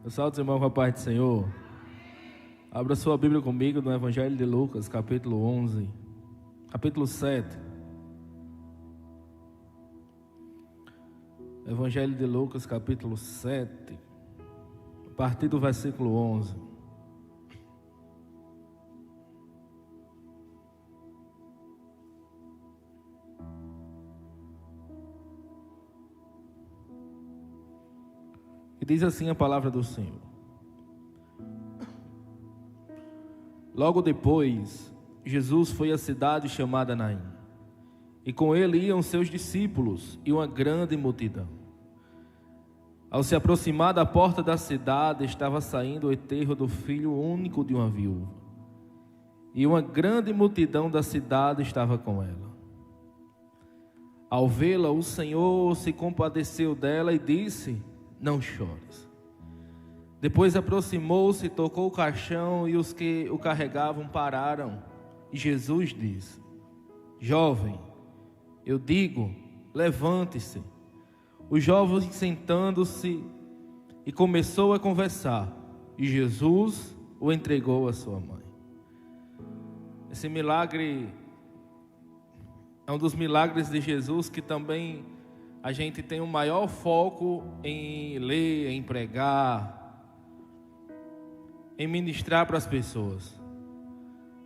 Eu saúdo os irmãos com a paz do Senhor. Abra sua Bíblia comigo no Evangelho de Lucas, capítulo 11, capítulo 7. Evangelho de Lucas, capítulo 7, a partir do versículo 11. E diz assim a palavra do Senhor. Logo depois, Jesus foi à cidade chamada Naim, e com ele iam seus discípulos e uma grande multidão. Ao se aproximar da porta da cidade, estava saindo o enterro do filho único de uma viúva, e uma grande multidão da cidade estava com ela. Ao vê-la, o Senhor se compadeceu dela e disse: não chores. Depois aproximou-se, tocou o caixão, e os que o carregavam pararam. E Jesus disse: jovem, eu digo, levante-se. O jovem sentando-se e começou a conversar, e Jesus o entregou à sua mãe. Esse milagre é um dos milagres de Jesus que também a gente tem um maior foco em ler, em pregar, em ministrar para as pessoas.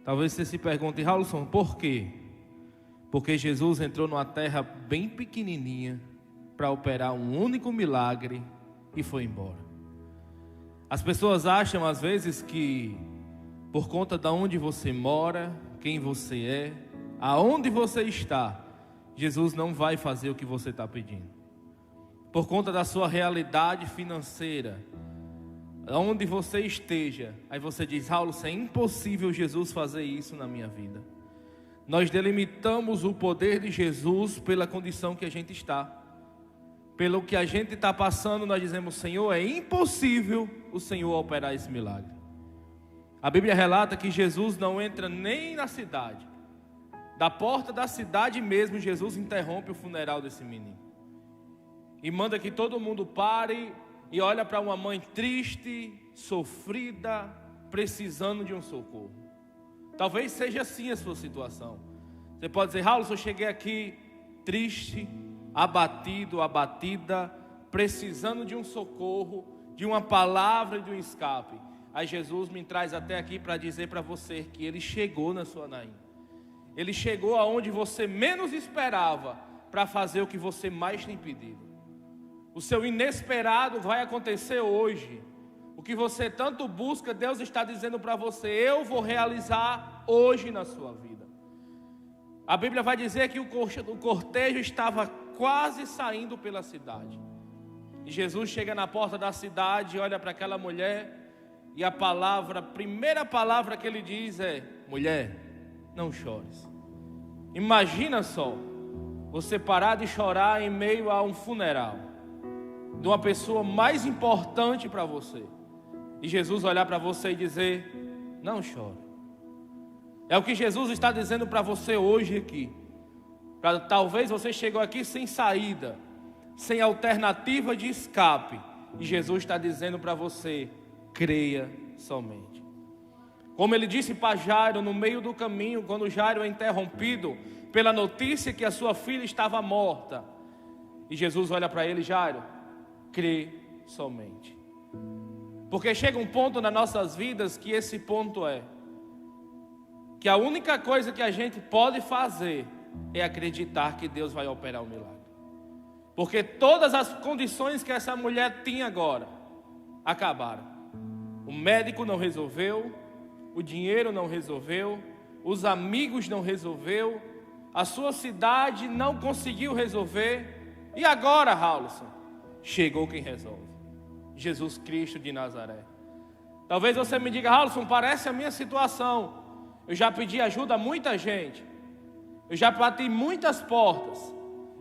Talvez você se pergunte: Raulson, por quê? Porque Jesus entrou numa terra bem pequenininha para operar um único milagre e foi embora. As pessoas acham às vezes que por conta de onde você mora, quem você é, aonde você está, Jesus não vai fazer o que você está pedindo. Por conta da sua realidade financeira, onde você esteja, aí você diz: Raul, é impossível Jesus fazer isso na minha vida. Nós delimitamos o poder de Jesus pela condição que a gente está. Pelo que a gente está passando, nós dizemos: Senhor, é impossível o Senhor operar esse milagre. A Bíblia relata que Jesus não entra nem na cidade. Da porta da cidade mesmo, Jesus interrompe o funeral desse menino. E manda que todo mundo pare e olha para uma mãe triste, sofrida, precisando de um socorro. Talvez seja assim a sua situação. Você pode dizer: Raul, eu cheguei aqui triste, abatido, abatida, precisando de um socorro, de uma palavra e de um escape. Aí Jesus me traz até aqui para dizer para você que Ele chegou na sua Naim. Ele chegou aonde você menos esperava para fazer o que você mais tem pedido. O seu inesperado vai acontecer hoje. O que você tanto busca, Deus está dizendo para você: eu vou realizar hoje na sua vida. A Bíblia vai dizer que o cortejo estava quase saindo pela cidade. E Jesus chega na porta da cidade, olha para aquela mulher, e a primeira palavra que ele diz é: mulher, não chores. Imagina só, você parar de chorar em meio a um funeral de uma pessoa mais importante para você, e Jesus olhar para você e dizer: não chore. É o que Jesus está dizendo para você hoje aqui. Talvez você chegou aqui sem saída, sem alternativa de escape, e Jesus está dizendo para você: creia somente. Como ele disse para Jairo no meio do caminho, quando Jairo é interrompido pela notícia que a sua filha estava morta. E Jesus olha para ele: Jairo, crê somente. Porque chega um ponto nas nossas vidas que esse ponto é que a única coisa que a gente pode fazer é acreditar que Deus vai operar o milagre. Porque todas as condições que essa mulher tinha agora acabaram. O médico não resolveu, o dinheiro não resolveu, os amigos não resolveu, a sua cidade não conseguiu resolver. E agora, Raulson, chegou quem resolve: Jesus Cristo de Nazaré. Talvez você me diga: Raulson, parece a minha situação. Eu já pedi ajuda a muita gente, eu já bati muitas portas,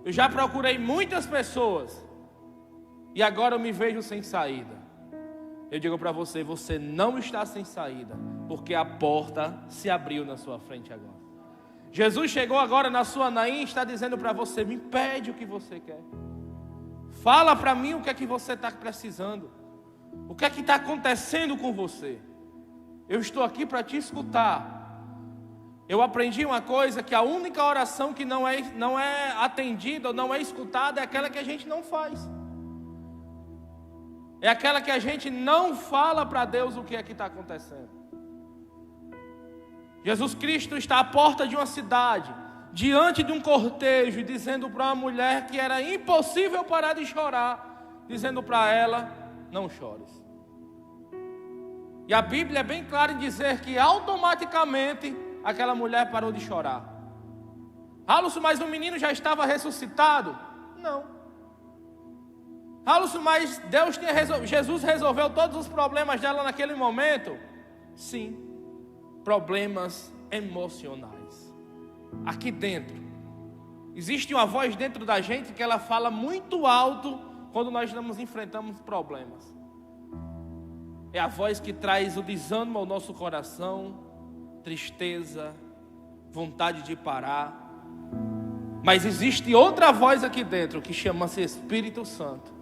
eu já procurei muitas pessoas, e agora eu me vejo sem saída. Eu digo para você: você não está sem saída, porque a porta se abriu na sua frente agora. Jesus chegou agora na sua Naim e está dizendo para você: me pede o que você quer. Fala para mim o que é que você está precisando. O que é que está acontecendo com você? Eu estou aqui para te escutar. Eu aprendi uma coisa, que a única oração que não é atendida ou não é escutada é aquela que a gente não faz. É aquela que a gente não fala para Deus o que é que está acontecendo. Jesus Cristo está à porta de uma cidade, diante de um cortejo, dizendo para uma mulher que era impossível parar de chorar, dizendo para ela: não chores. E a Bíblia é bem clara em dizer que automaticamente aquela mulher parou de chorar. Halson, mas o menino já estava ressuscitado? Não. Halson, mas Jesus resolveu todos os problemas dela naquele momento? Sim. Problemas emocionais. Aqui dentro existe uma voz dentro da gente que ela fala muito alto quando nós enfrentamos problemas. É a voz que traz o desânimo ao nosso coração, tristeza, vontade de parar. Mas existe outra voz aqui dentro que chama-se Espírito Santo,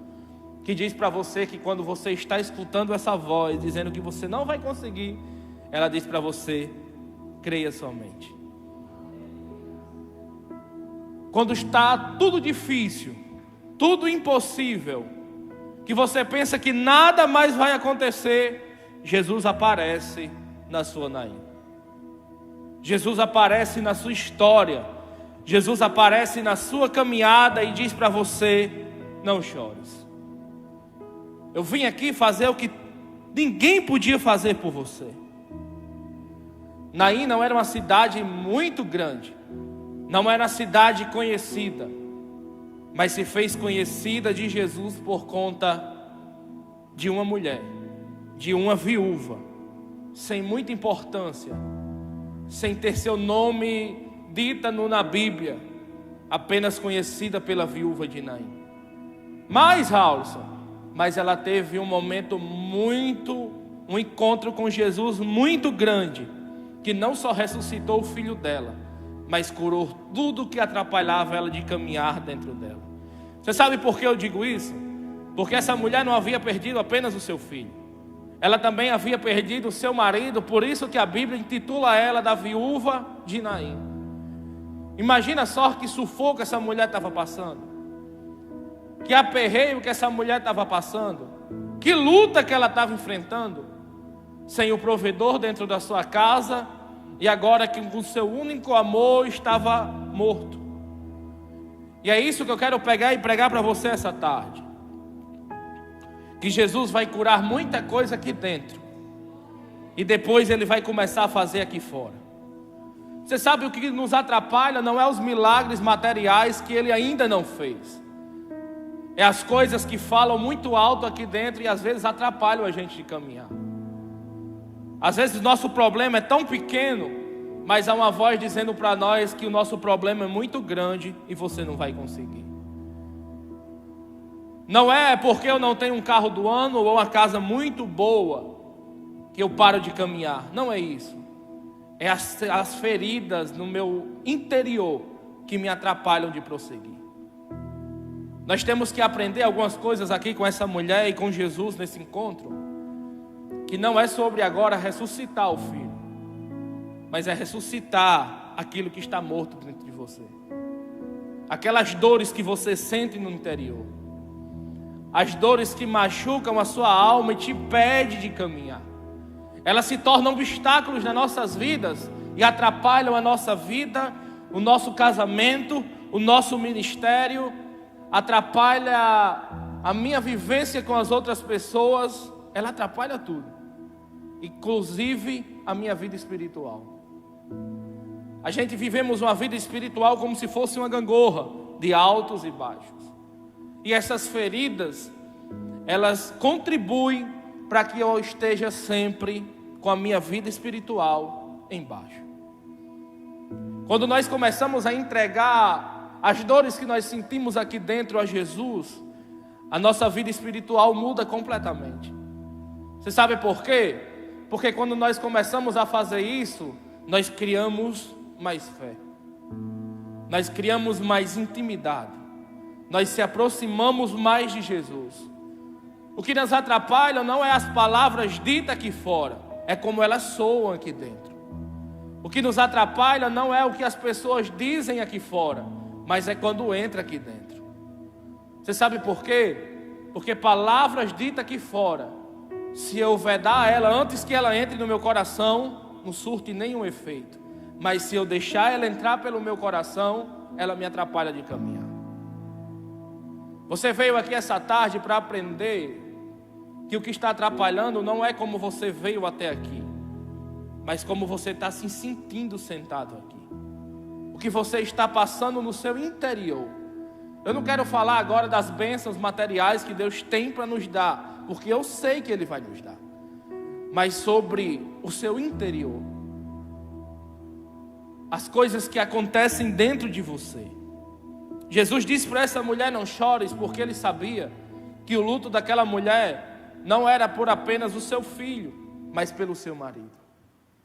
que diz para você que quando você está escutando essa voz dizendo que você não vai conseguir, ela diz para você: creia somente. Quando está tudo difícil, tudo impossível, que você pensa que nada mais vai acontecer, Jesus aparece na sua Naim. Jesus aparece na sua história. Jesus aparece na sua caminhada e diz para você: não chores. Eu vim aqui fazer o que ninguém podia fazer por você. Naim não era uma cidade muito grande, não era uma cidade conhecida, mas se fez conhecida de Jesus por conta de uma mulher, de uma viúva, sem muita importância, sem ter seu nome dita na Bíblia, apenas conhecida pela viúva de Naim. Mas ela teve um momento um encontro com Jesus muito grande, que não só ressuscitou o filho dela, mas curou tudo que atrapalhava ela de caminhar dentro dela. Você sabe por que eu digo isso? Porque essa mulher não havia perdido apenas o seu filho, ela também havia perdido o seu marido. Por isso que a Bíblia intitula ela da viúva de Naim. Imagina só que sufoco essa mulher estava passando, que aperreio que essa mulher estava passando, que luta que ela estava enfrentando, sem o provedor dentro da sua casa, e agora que com o seu único amor estava morto. E é isso que eu quero pegar e pregar para você essa tarde, que Jesus vai curar muita coisa aqui dentro, e depois Ele vai começar a fazer aqui fora. Você sabe o que nos atrapalha? Não é os milagres materiais que Ele ainda não fez, é as coisas que falam muito alto aqui dentro e às vezes atrapalham a gente de caminhar. Às vezes o nosso problema é tão pequeno, mas há uma voz dizendo para nós que o nosso problema é muito grande e você não vai conseguir. Não é porque eu não tenho um carro do ano ou uma casa muito boa que eu paro de caminhar. Não é isso. É as feridas no meu interior que me atrapalham de prosseguir. Nós temos que aprender algumas coisas aqui com essa mulher e com Jesus nesse encontro, que não é sobre agora ressuscitar o filho, mas é ressuscitar aquilo que está morto dentro de você. Aquelas dores que você sente no interior, as dores que machucam a sua alma e te impedem de caminhar. Elas se tornam obstáculos nas nossas vidas e atrapalham a nossa vida, o nosso casamento, o nosso ministério, atrapalha a minha vivência com as outras pessoas. Ela atrapalha tudo, inclusive a minha vida espiritual. A gente vivemos uma vida espiritual como se fosse uma gangorra de altos e baixos. E essas feridas, elas contribuem para que eu esteja sempre com a minha vida espiritual embaixo. Quando nós começamos a entregar as dores que nós sentimos aqui dentro a Jesus, a nossa vida espiritual muda completamente. Você sabe por quê? Porque quando nós começamos a fazer isso, nós criamos mais fé, nós criamos mais intimidade, nós se aproximamos mais de Jesus. O que nos atrapalha não é as palavras ditas aqui fora, é como elas soam aqui dentro. O que nos atrapalha não é o que as pessoas dizem aqui fora, mas é quando entra aqui dentro. Você sabe por quê? Porque palavras ditas aqui fora, se eu vedar ela antes que ela entre no meu coração, não surte nenhum efeito. Mas se eu deixar ela entrar pelo meu coração, ela me atrapalha de caminhar. Você veio aqui essa tarde para aprender que o que está atrapalhando não é como você veio até aqui, mas como você está se sentindo sentado aqui. O que você está passando no seu interior. Eu não quero falar agora das bênçãos materiais que Deus tem para nos dar, porque eu sei que Ele vai nos dar. Mas sobre o seu interior. As coisas que acontecem dentro de você. Jesus disse para essa mulher: não chores, porque Ele sabia que o luto daquela mulher não era por apenas o seu filho, mas pelo seu marido.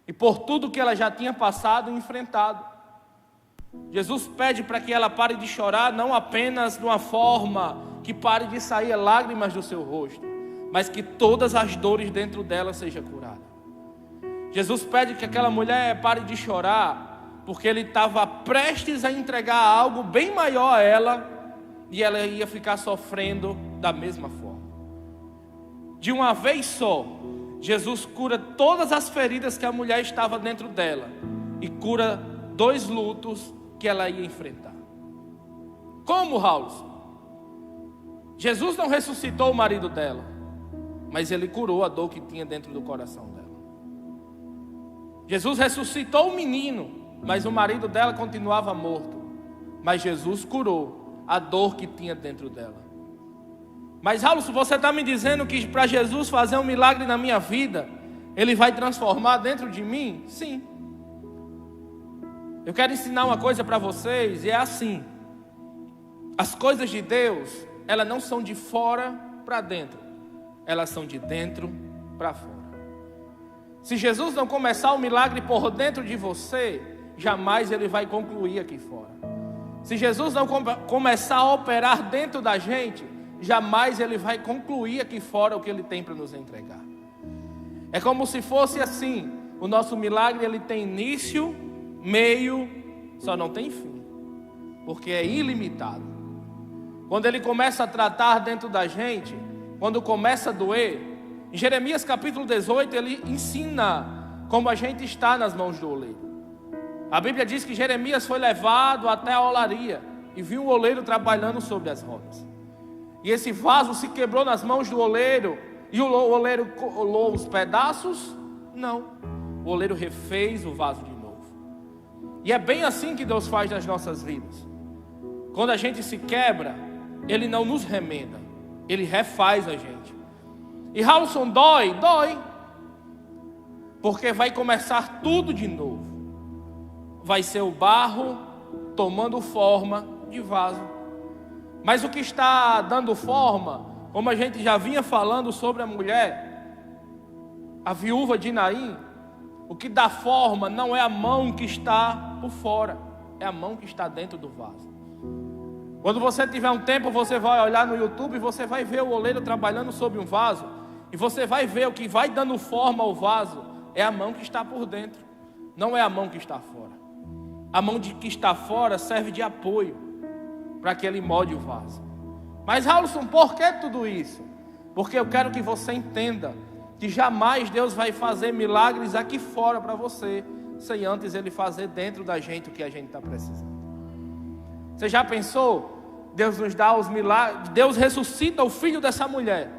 E por tudo que ela já tinha passado e enfrentado. Jesus pede para que ela pare de chorar, não apenas de uma forma que pare de sair lágrimas do seu rosto, mas que todas as dores dentro dela sejam curadas. Jesus pede que aquela mulher pare de chorar, porque Ele estava prestes a entregar algo bem maior a ela, e ela ia ficar sofrendo da mesma forma. De uma vez só, Jesus cura todas as feridas que a mulher estava dentro dela, e cura 2 lutos que ela ia enfrentar. Como, Raul? Jesus não ressuscitou o marido dela, mas Ele curou a dor que tinha dentro do coração dela. Jesus ressuscitou o menino, mas o marido dela continuava morto. Mas Jesus curou a dor que tinha dentro dela. Mas, Raul, você está me dizendo que para Jesus fazer um milagre na minha vida, Ele vai transformar dentro de mim? Sim. Eu quero ensinar uma coisa para vocês, e é assim. As coisas de Deus, elas não são de fora para dentro, elas são de dentro para fora. Se Jesus não começar o milagre por dentro de você, jamais Ele vai concluir aqui fora. Se Jesus não começar a operar dentro da gente, jamais Ele vai concluir aqui fora o que Ele tem para nos entregar. É como se fosse assim: o nosso milagre, ele tem início, meio, só não tem fim, porque é ilimitado. Quando Ele começa a tratar dentro da gente, quando começa a doer, em Jeremias capítulo 18, Ele ensina como a gente está nas mãos do oleiro. A Bíblia diz que Jeremias foi levado até a olaria e viu o oleiro trabalhando sobre as rodas. E esse vaso se quebrou nas mãos do oleiro, e o oleiro colou os pedaços? Não, o oleiro refez o vaso de novo. E é bem assim que Deus faz nas nossas vidas. Quando a gente se quebra, Ele não nos remenda, Ele refaz a gente. E Raulson, dói, porque vai começar tudo de novo. Vai ser o barro tomando forma de vaso. Mas o que está dando forma, como a gente já vinha falando sobre a mulher, a viúva de Naim, o que dá forma não é a mão que está por fora, é a mão que está dentro do vaso. Quando você tiver um tempo, você vai olhar no YouTube e você vai ver o oleiro trabalhando sobre um vaso, e você vai ver o que vai dando forma ao vaso, é a mão que está por dentro, não é a mão que está fora. A mão que está fora serve de apoio para que Ele molde o vaso. Mas, Raulson, por que tudo isso? Porque eu quero que você entenda que jamais Deus vai fazer milagres aqui fora para você, sem antes Ele fazer dentro da gente o que a gente está precisando. Você já pensou? Deus nos dá os milagres, Deus ressuscita o filho dessa mulher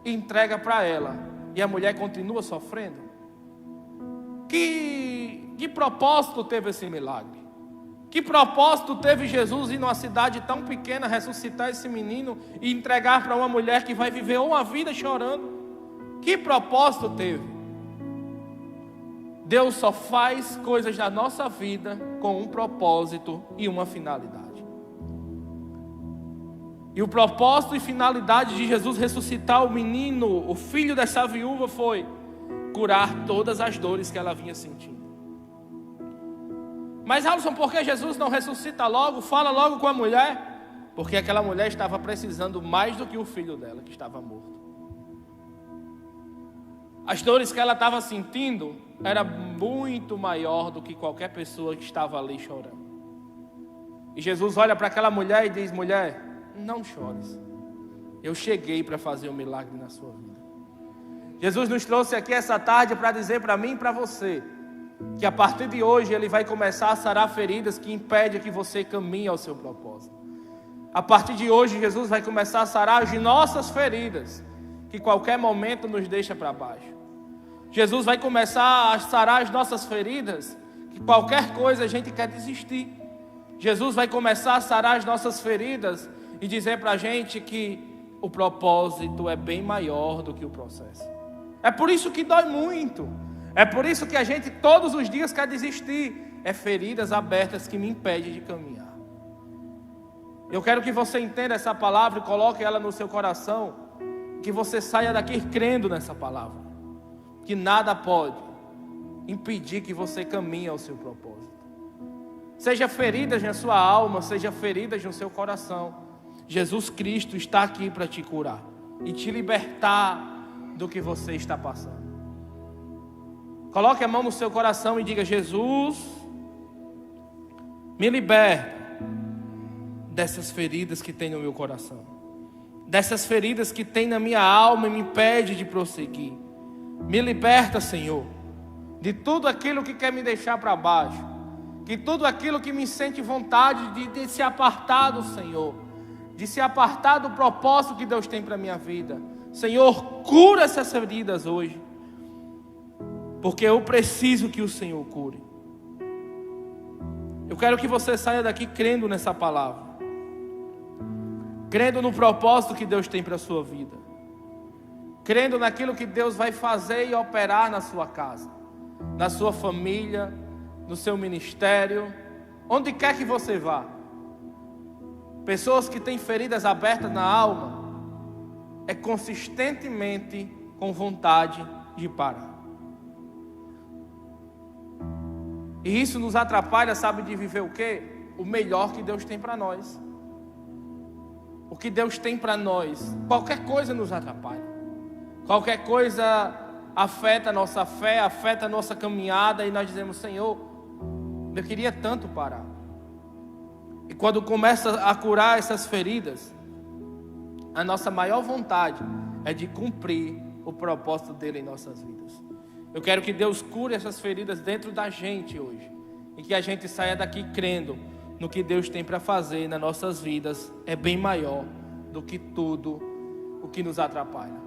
e entrega para ela, e a mulher continua sofrendo? Que propósito teve esse milagre? Que propósito teve Jesus ir numa cidade tão pequena, ressuscitar esse menino e entregar para uma mulher que vai viver uma vida chorando? Que propósito teve? Deus só faz coisas na nossa vida com um propósito e uma finalidade. E o propósito e finalidade de Jesus ressuscitar o menino, o filho dessa viúva, foi curar todas as dores que ela vinha sentindo. Mas, Alisson, por que Jesus não ressuscita logo, fala logo com a mulher? Porque aquela mulher estava precisando mais do que o filho dela, que estava morto. As dores que ela estava sentindo era muito maior do que qualquer pessoa que estava ali chorando. E Jesus olha para aquela mulher e diz: mulher, não chores. Eu cheguei para fazer um milagre na sua vida. Jesus nos trouxe aqui essa tarde para dizer para mim e para você que a partir de hoje Ele vai começar a sarar feridas que impedem que você caminhe ao seu propósito. A partir de hoje Jesus vai começar a sarar as nossas feridas, que qualquer momento nos deixa para baixo. Jesus vai começar a sarar as nossas feridas, que qualquer coisa a gente quer desistir. Jesus vai começar a sarar as nossas feridas e dizer para a gente que o propósito é bem maior do que o processo. É por isso que dói muito. É por isso que a gente todos os dias quer desistir. É feridas abertas que me impedem de caminhar. Eu quero que você entenda essa palavra e coloque ela no seu coração. Que você saia daqui crendo nessa palavra. Que nada pode impedir que você caminhe ao seu propósito. Seja feridas na sua alma, seja feridas no seu coração. Jesus Cristo está aqui para te curar e te libertar do que você está passando. Coloque a mão no seu coração e diga: Jesus, me liberta dessas feridas que tem no meu coração, dessas feridas que tem na minha alma e me impede de prosseguir. Me liberta, Senhor, de tudo aquilo que quer me deixar para baixo, de tudo aquilo que me sente vontade de se apartar do Senhor, de se apartar do propósito que Deus tem para a minha vida. Senhor, cura essas feridas hoje, porque eu preciso que o Senhor cure. Eu quero que você saia daqui crendo nessa palavra, crendo no propósito que Deus tem para a sua vida, crendo naquilo que Deus vai fazer e operar na sua casa, na sua família, no seu ministério, onde quer que você vá. Pessoas que têm feridas abertas na alma é consistentemente com vontade de parar. E isso nos atrapalha, sabe, de viver o quê? O melhor que Deus tem para nós. O que Deus tem para nós, qualquer coisa nos atrapalha. Qualquer coisa afeta a nossa fé, afeta a nossa caminhada, e nós dizemos: Senhor, eu queria tanto parar. E quando começa a curar essas feridas, a nossa maior vontade é de cumprir o propósito dele em nossas vidas. Eu quero que Deus cure essas feridas dentro da gente hoje, e que a gente saia daqui crendo no que Deus tem para fazer nas nossas vidas. É bem maior do que tudo o que nos atrapalha.